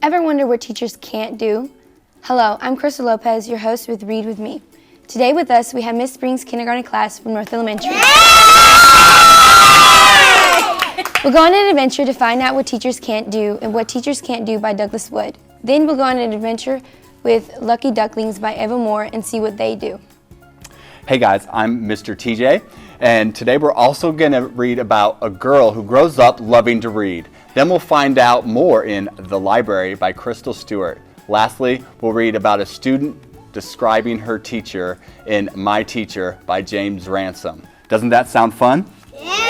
Ever wonder what teachers can't do? Hello, I'm Kristal Lopez, your host with Read With Me. Today with us, we have Miss Spring's kindergarten class from North Elementary. We'll go on an adventure to find out what teachers can't do and what teachers can't do by Douglas Wood. Then we'll go on an adventure with Lucky Ducklings by Eva Moore and see what they do. Hey guys, I'm Mr. TJ, and today we're also going to read about a girl who grows up loving to read. Then we'll find out more in The Library by Kristal Stewart. Lastly, we'll read about a student describing her teacher in My Teacher by James Ransom. Doesn't that sound fun? Yeah!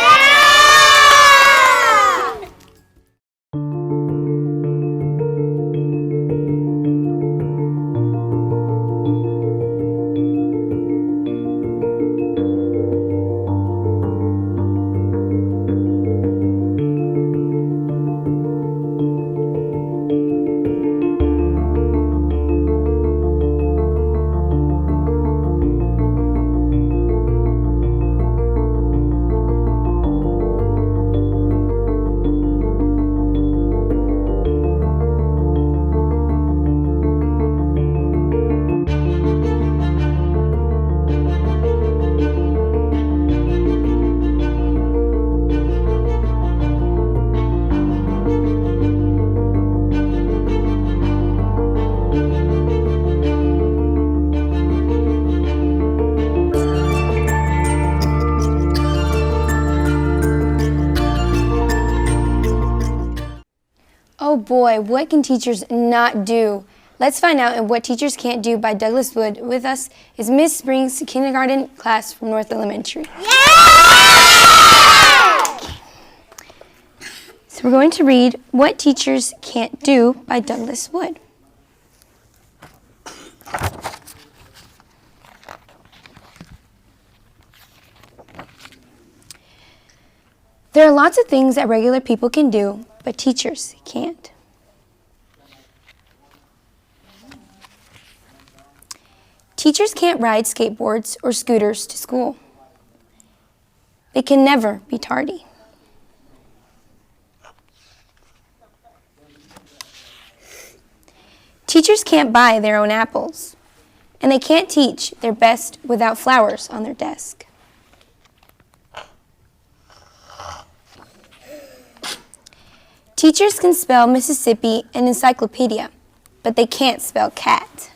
Oh boy, what can teachers not do? Let's find out in What Teachers Can't Do by Douglas Wood. With us is Miss Spring's kindergarten class from North Elementary. Yeah! So we're going to read What Teachers Can't Do by Douglas Wood. There are lots of things that regular people can do, but teachers can't. Teachers can't ride skateboards or scooters to school. They can never be tardy. Teachers can't buy their own apples, and they can't teach their best without flowers on their desk. Teachers can spell Mississippi and encyclopedia, but they can't spell cat.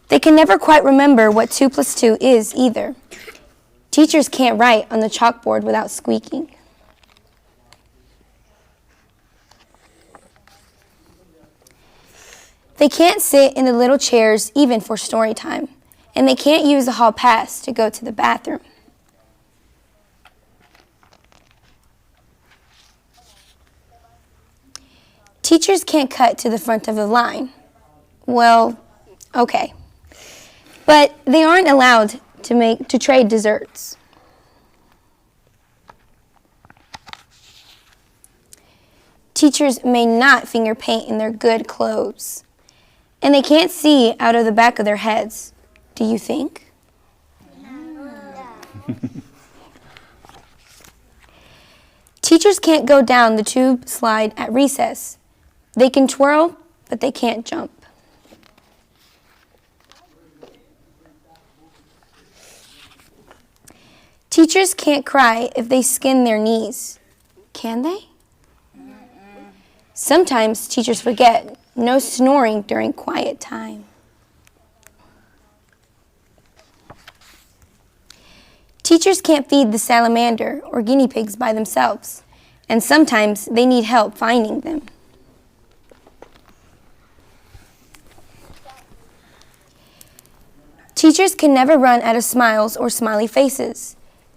They can never quite remember what 2 + 2 is either. Teachers can't write on the chalkboard without squeaking. They can't sit in the little chairs even for story time. And they can't use the hall pass to go to the bathroom. Teachers can't cut to the front of the line. Well, okay. But they aren't allowed to trade desserts. Teachers may not finger paint in their good clothes. And they can't see out of the back of their heads. Do you think? No. Teachers can't go down the tube slide at recess. They can twirl, but they can't jump. Teachers can't cry if they skin their knees. Can they? Sometimes teachers forget. No snoring during quiet time. Teachers can't feed the salamander or guinea pigs by themselves, and sometimes they need help finding them. Teachers can never run out of smiles or smiley faces.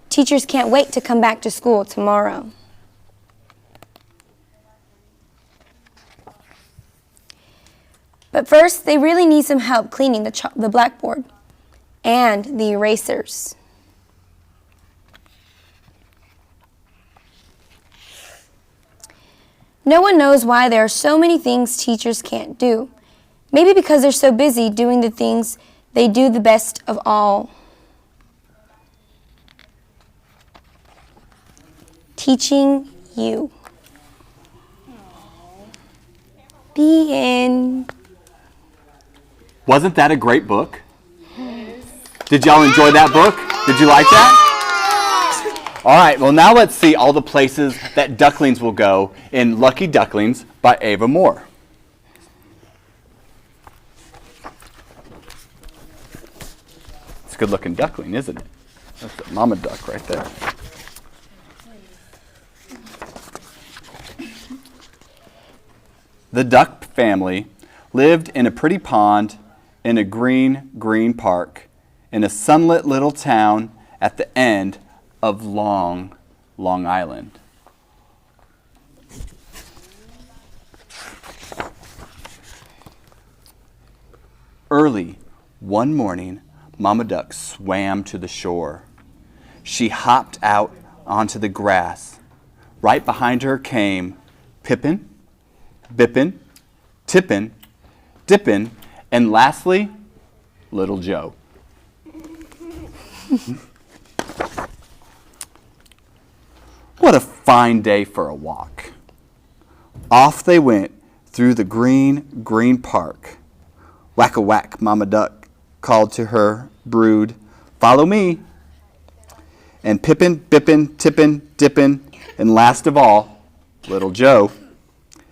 Teachers can't wait to come back to school tomorrow. But first, they really need some help cleaning the blackboard and the erasers. No one knows why there are so many things teachers can't do. Maybe because they're so busy doing the things they do the best of all. teaching you. The end. Wasn't that a great book? Did y'all enjoy that book? Did you like that? All right, well now let's see all the places that ducklings will go in Lucky Ducklings by Ava Moore. It's a good looking duckling, isn't it? That's a mama duck right there. The duck family lived in a pretty pond in a green park in a sunlit little town at the end of Long Island. Early one morning, Mama Duck swam to the shore. She hopped out onto the grass. Right behind her came Pippin, Bippin, Tippin, Dippin, and lastly, Little Joe. What a fine day for a walk. Off they went through the green park. Whack-a-whack, Mama Duck called to her brood, "Follow me." And Pippin, Bippin, Tippin, Dippin, and last of all, Little Joe,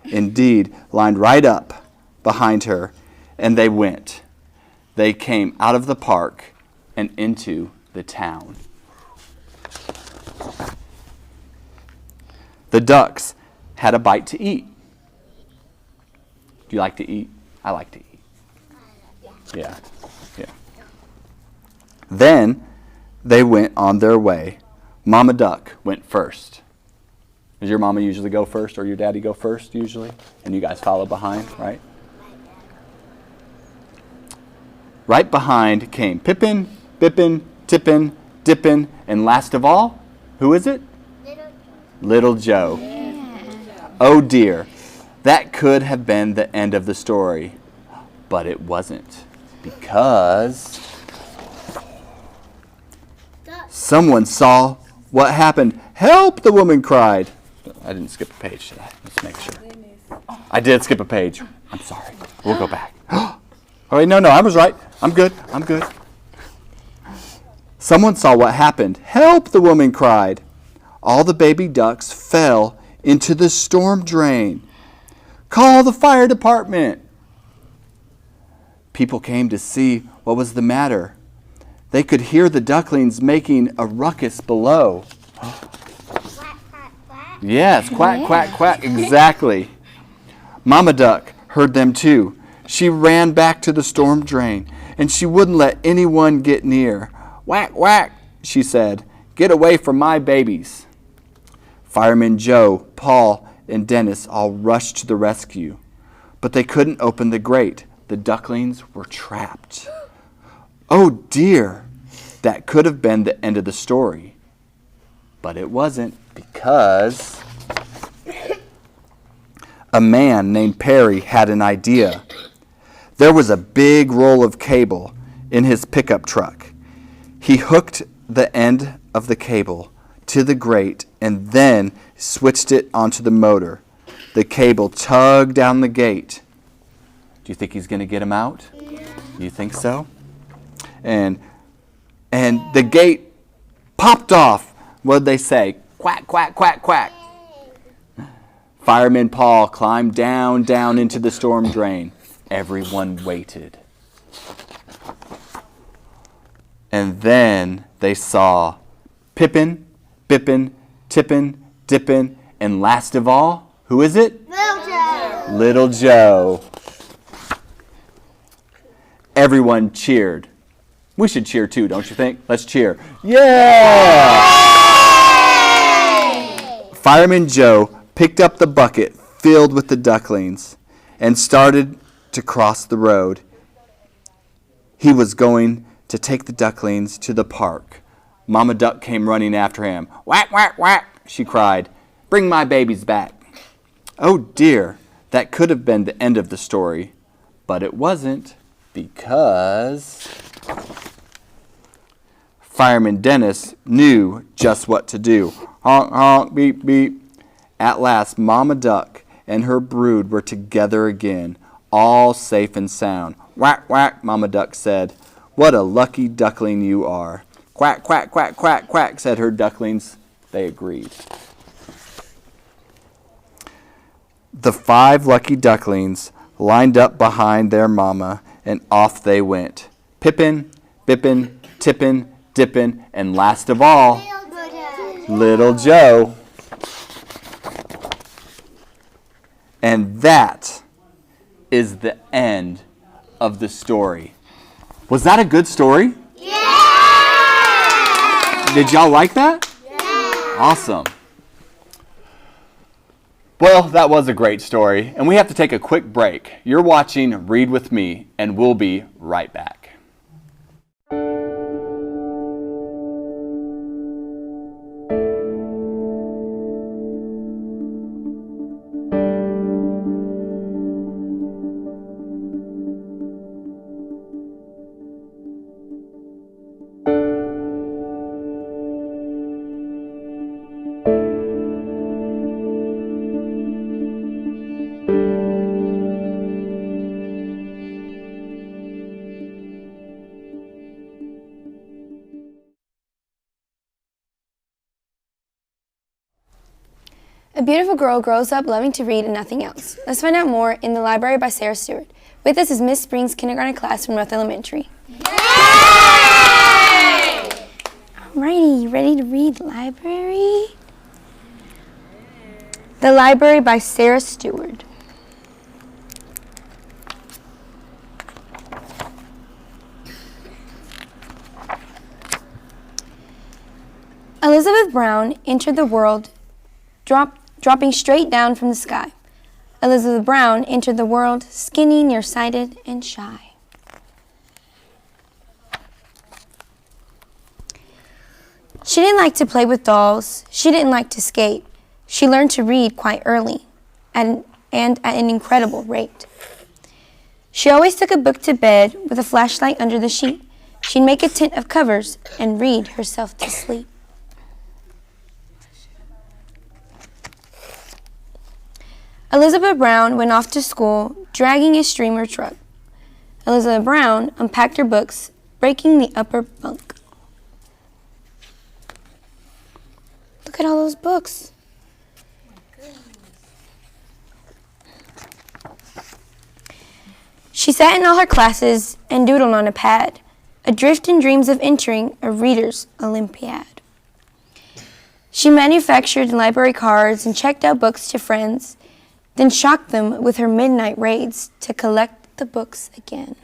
indeed, lined right up behind her, and they went. They came out of the park and into the town. The ducks had a bite to eat. Do you like to eat? I like to eat. Yeah. Then they went on their way. Mama Duck went first. Does your mama usually go first or your daddy go first usually? And you guys follow behind, right? Right behind came Pippin, Bippin, Tippin, Dippin, and last of all, who is it? Little Joe. Oh dear, that could have been the end of the story, but it wasn't, because someone saw what happened. "Help!" the woman cried. I didn't skip a page, did I? Let's make sure. I did skip a page. I'm sorry. We'll go back. Oh, wait, no, I was right. I'm good. Someone saw what happened. "Help!" the woman cried. All the baby ducks fell into the storm drain. "Call the fire department." People came to see what was the matter. They could hear the ducklings making a ruckus below. Yes, quack, quack, quack, exactly. Mama Duck heard them too. She ran back to the storm drain, and she wouldn't let anyone get near. "Whack, whack," she said. "Get away from my babies." Firemen Joe, Paul, and Dennis all rushed to the rescue, but they couldn't open the grate. The ducklings were trapped. Oh dear, that could have been the end of the story, but it wasn't, because a man named Perry had an idea. There was a big roll of cable in his pickup truck. He hooked the end of the cable to the grate and then switched it onto the motor. The cable tugged down the gate. Do you think he's going to get him out? Yeah. You think so? And the gate popped off. What did they say? Quack, quack, quack, quack. Fireman Paul climbed down into the storm drain. Everyone waited. And then they saw Pippin, Bippin, Tippin, Dippin, and last of all, who is it? Little Joe. Little Joe. Everyone cheered. We should cheer too, don't you think? Let's cheer. Yeah! Yay! Fireman Joe picked up the bucket filled with the ducklings and started to cross the road. He was going to take the ducklings to the park. Mama Duck came running after him. "Whack, whack, whack," she cried. "Bring my babies back." Oh dear, that could have been the end of the story, but it wasn't, because Fireman Dennis knew just what to do. Honk, honk, beep, beep. At last, Mama Duck and her brood were together again, all safe and sound. Quack, quack, Mama Duck said. What a lucky duckling you are. Quack, quack, quack, quack, quack, said her ducklings. They agreed. The 5 lucky ducklings lined up behind their mama, and off they went. Pippin, bippin, tippin, dippin, and last of all, Little Joe. And that is the end of the story. Was that a good story? Yeah! Did y'all like that? Yeah! Awesome. Well, that was a great story, and we have to take a quick break. You're watching Read With Me, and we'll be right back. A beautiful girl grows up loving to read and nothing else. Let's find out more in The Library by Sarah Stewart. With us is Miss Spring's kindergarten class from North Elementary. Yay! Alrighty, you ready to read Library? The Library by Sarah Stewart. Elizabeth Brown entered the world dropping straight down from the sky. Elizabeth Brown entered the world skinny, nearsighted, and shy. She didn't like to play with dolls. She didn't like to skate. She learned to read quite early and at an incredible rate. She always took a book to bed with a flashlight under the sheet. She'd make a tent of covers and read herself to sleep. Elizabeth Brown went off to school, dragging a steamer truck. Elizabeth Brown unpacked her books, breaking the upper bunk. Look at all those books. She sat in all her classes and doodled on a pad, adrift in dreams of entering a reader's Olympiad. She manufactured library cards and checked out books to friends, then shocked them with her midnight raids to collect the books again.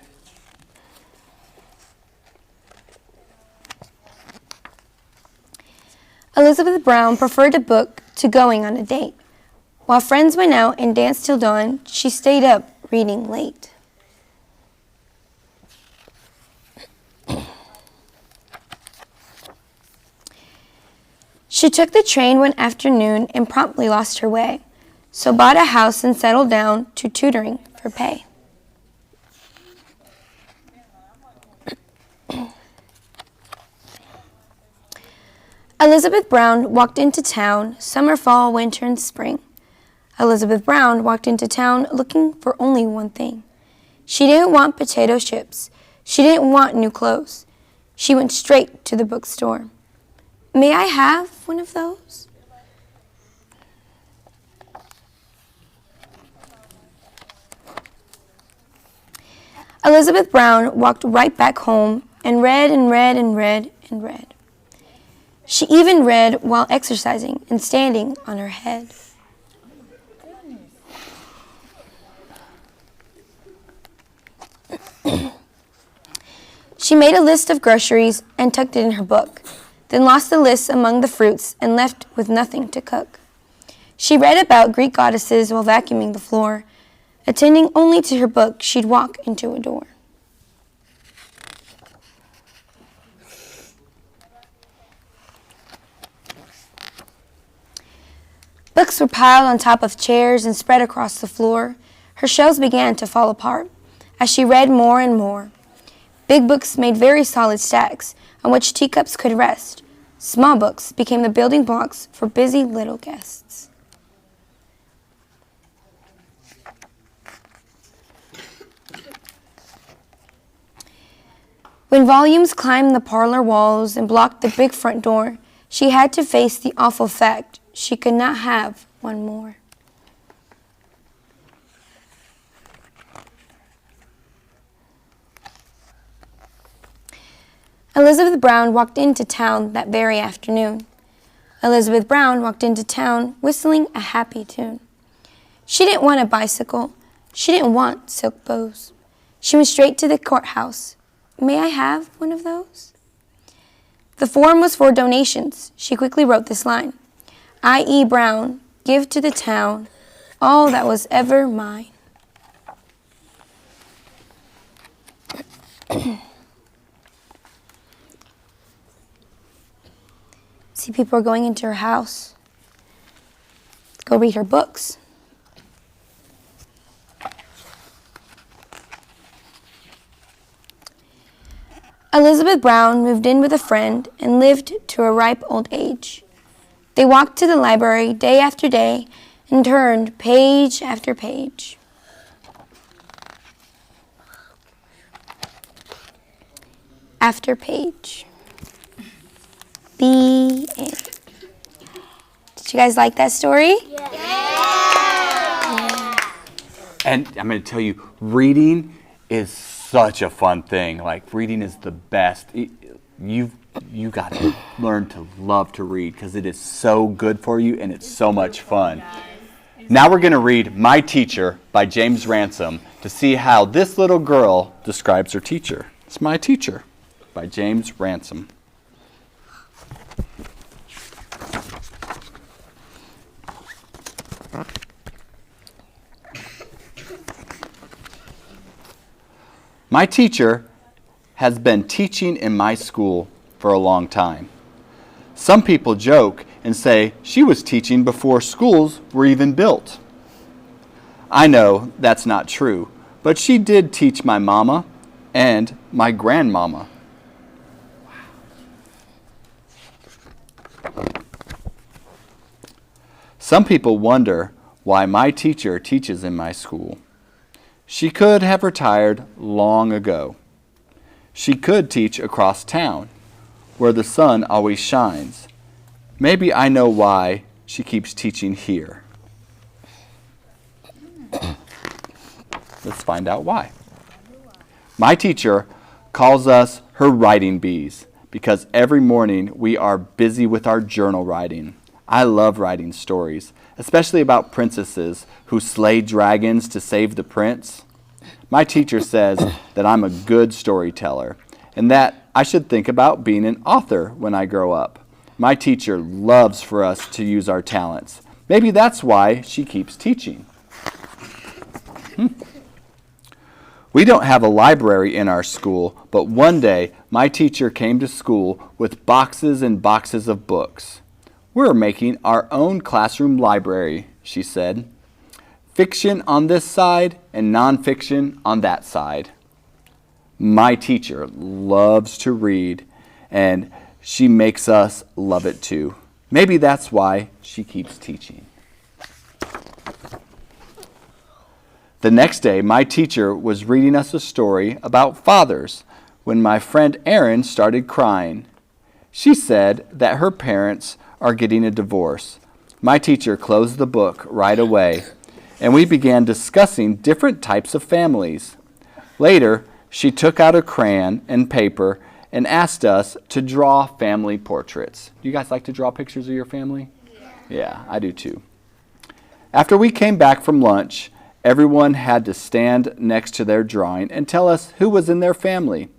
Elizabeth Brown preferred a book to going on a date. While friends went out and danced till dawn, she stayed up reading late. She took the train one afternoon and promptly lost her way, so bought a house and settled down to tutoring for pay. Elizabeth Brown walked into town, summer, fall, winter, and spring. Elizabeth Brown walked into town looking for only one thing. She didn't want potato chips. She didn't want new clothes. She went straight to the bookstore. May I have one of those? Elizabeth Brown walked right back home and read and read and read and read. She even read while exercising and standing on her head. She made a list of groceries and tucked it in her book, then lost the list among the fruits and left with nothing to cook. She read about Greek goddesses while vacuuming the floor. Attending only to her book, she'd walk into a door. Books were piled on top of chairs and spread across the floor. Her shelves began to fall apart as she read more and more. Big books made very solid stacks, on which teacups could rest. Small books became the building blocks for busy little guests. When volumes climbed the parlor walls and blocked the big front door, she had to face the awful fact she could not have one more. Elizabeth Brown walked into town that very afternoon. Elizabeth Brown walked into town whistling a happy tune. She didn't want a bicycle. She didn't want silk bows. She went straight to the courthouse. May I have one of those? The form was for donations. She quickly wrote this line. I. E. Brown, give to the town all that was ever mine. See, people are going into her house. Go read her books. Elizabeth Brown moved in with a friend and lived to a ripe old age. They walked to the library day after day and turned page after page. After page. The end. Did you guys like that story? Yeah. And I'm going to tell you, reading is such a fun thing. Like, reading is the best. You got to learn to love to read because it is so good for you and it's so much fun. Now we're going to read My Teacher by James Ransom to see how this little girl describes her teacher. It's My Teacher by James Ransom. My teacher has been teaching in my school for a long time. Some people joke and say she was teaching before schools were even built. I know that's not true, but she did teach my mama and my grandmama. Some people wonder why my teacher teaches in my school. She could have retired long ago. She could teach across town, where the sun always shines. Maybe I know why she keeps teaching here. Let's find out why. My teacher calls us her writing bees because every morning we are busy with our journal writing. I love writing stories, especially about princesses who slay dragons to save the prince. My teacher says that I'm a good storyteller and that I should think about being an author when I grow up. My teacher loves for us to use our talents. Maybe that's why she keeps teaching. We don't have a library in our school, but one day my teacher came to school with boxes and boxes of books. We're making our own classroom library, she said. Fiction on this side and nonfiction on that side. My teacher loves to read, and she makes us love it too. Maybe that's why she keeps teaching. The next day, my teacher was reading us a story about fathers when my friend Erin started crying. She said that her parents are getting a divorce. My teacher closed the book right away, and we began discussing different types of families. Later, she took out a crayon and paper and asked us to draw family portraits. Do you guys like to draw pictures of your family? Yeah, I do too. After we came back from lunch, everyone had to stand next to their drawing and tell us who was in their family.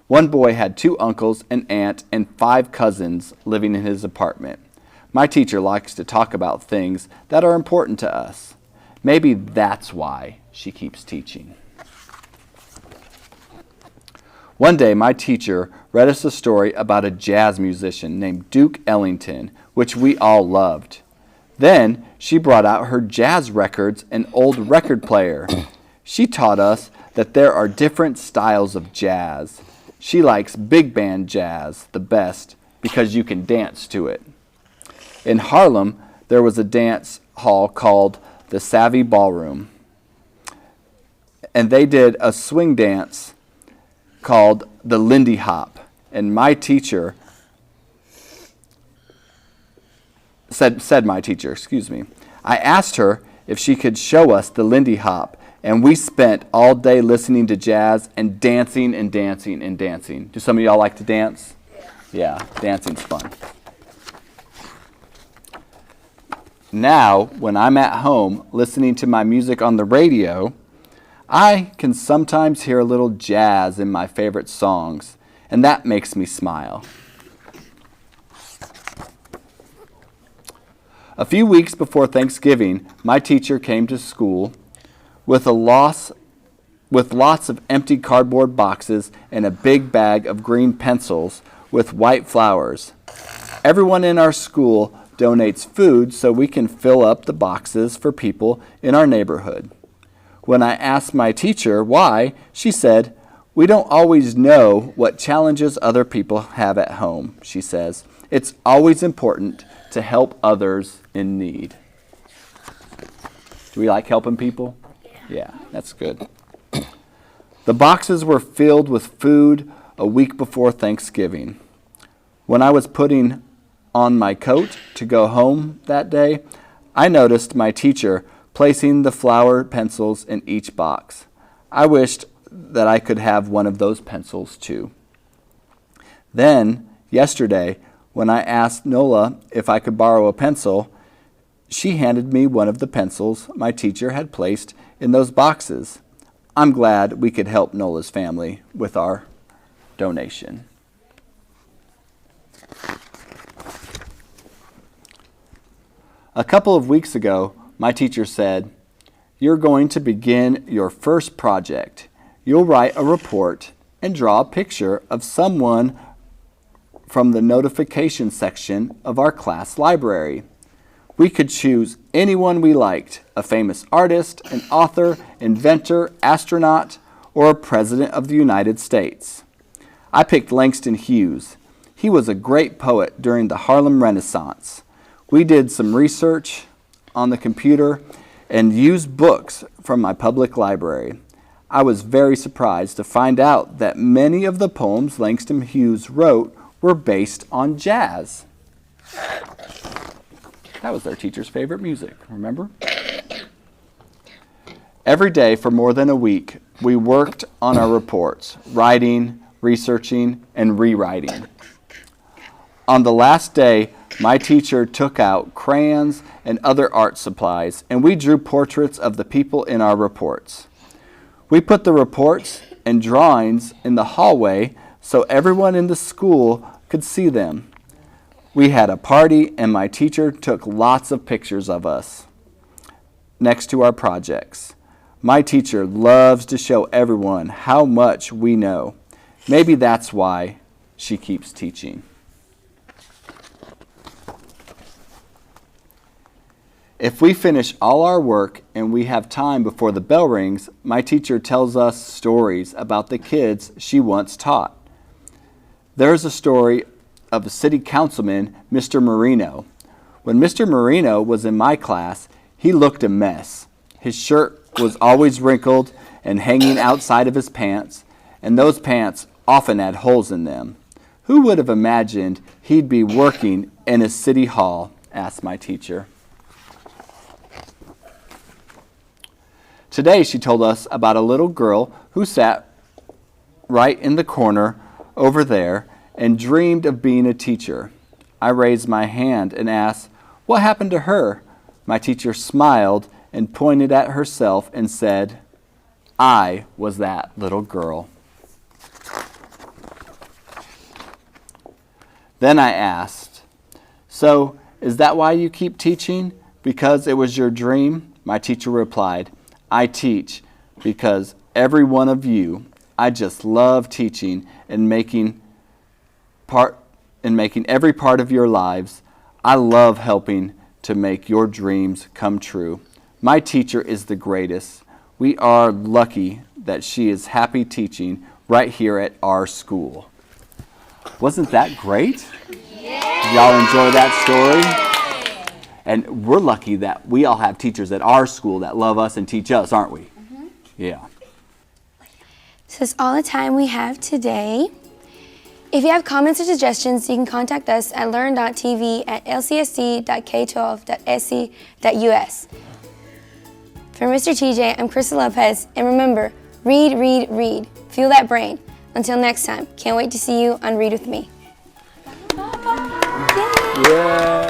One boy had 2 uncles, an aunt, and 5 cousins living in his apartment. My teacher likes to talk about things that are important to us. Maybe that's why she keeps teaching. One day, my teacher read us a story about a jazz musician named Duke Ellington, which we all loved. Then she brought out her jazz records and old record player. She taught us that there are different styles of jazz. She likes big band jazz the best because you can dance to it. In Harlem, there was a dance hall called the Savvy Ballroom, and they did a swing dance called the Lindy Hop. And my teacher said my teacher, excuse me. I asked her if she could show us the Lindy Hop, and we spent all day listening to jazz and dancing and dancing and dancing. Do some of y'all like to dance? Yeah, dancing's fun. Now, when I'm at home listening to my music on the radio, I can sometimes hear a little jazz in my favorite songs, and that makes me smile. A few weeks before Thanksgiving, my teacher came to school with lots of empty cardboard boxes and a big bag of green pencils with white flowers. Everyone in our school donates food so we can fill up the boxes for people in our neighborhood. When I asked my teacher why, she said, "We don't always know what challenges other people have at home," she says. "It's always important to help others in need." Do we like helping people? Yeah, that's good. The boxes were filled with food a week before Thanksgiving. When I was putting on my coat to go home that day, I noticed my teacher placing the flower pencils in each box. I wished that I could have one of those pencils too. Then, yesterday, when I asked Nola if I could borrow a pencil, she handed me one of the pencils my teacher had placed in those boxes. I'm glad we could help Nola's family with our donation. A couple of weeks ago, my teacher said, "You're going to begin your first project. You'll write a report and draw a picture of someone from the notification section of our class library. We could choose anyone we liked, a famous artist, an author, inventor, astronaut, or a president of the United States." I picked Langston Hughes. He was a great poet during the Harlem Renaissance. We did some research on the computer and used books from my public library. I was very surprised to find out that many of the poems Langston Hughes wrote were based on jazz. That was their teacher's favorite music, remember? Every day for more than a week, we worked on our reports, writing, researching, and rewriting. On the last day, my teacher took out crayons and other art supplies, and we drew portraits of the people in our reports. We put the reports and drawings in the hallway so everyone in the school could see them. We had a party, and my teacher took lots of pictures of us next to our projects. My teacher loves to show everyone how much we know. Maybe that's why she keeps teaching. If we finish all our work and we have time before the bell rings, my teacher tells us stories about the kids she once taught. There's a story of a city councilman, Mr. Marino. When Mr. Marino was in my class, he looked a mess. His shirt was always wrinkled and hanging outside of his pants, and those pants often had holes in them. Who would have imagined he'd be working in a city hall? Asked my teacher. Today she told us about a little girl who sat right in the corner over there and dreamed of being a teacher. I raised my hand and asked, "What happened to her?" My teacher smiled and pointed at herself and said, "I was that little girl." Then I asked, "So, is that why you keep teaching? Because it was your dream?" My teacher replied, "I teach because every one of you, I just love teaching and making every part of your lives. I love helping to make your dreams come true. My teacher is the greatest. We are lucky that she is happy teaching right here at our school. Wasn't that great? Yeah. Y'all enjoy that story? And we're lucky that we all have teachers at our school that love us and teach us, aren't we? Mm-hmm. Yeah. So that's all the time we have today. If you have comments or suggestions, you can contact us at learn.tv@lcsd.k12.sc.us. For Mr. TJ, I'm Kristal Lopez, and remember, read, read, read. Fuel that brain. Until next time, can't wait to see you on Read With Me. Bye. Yeah.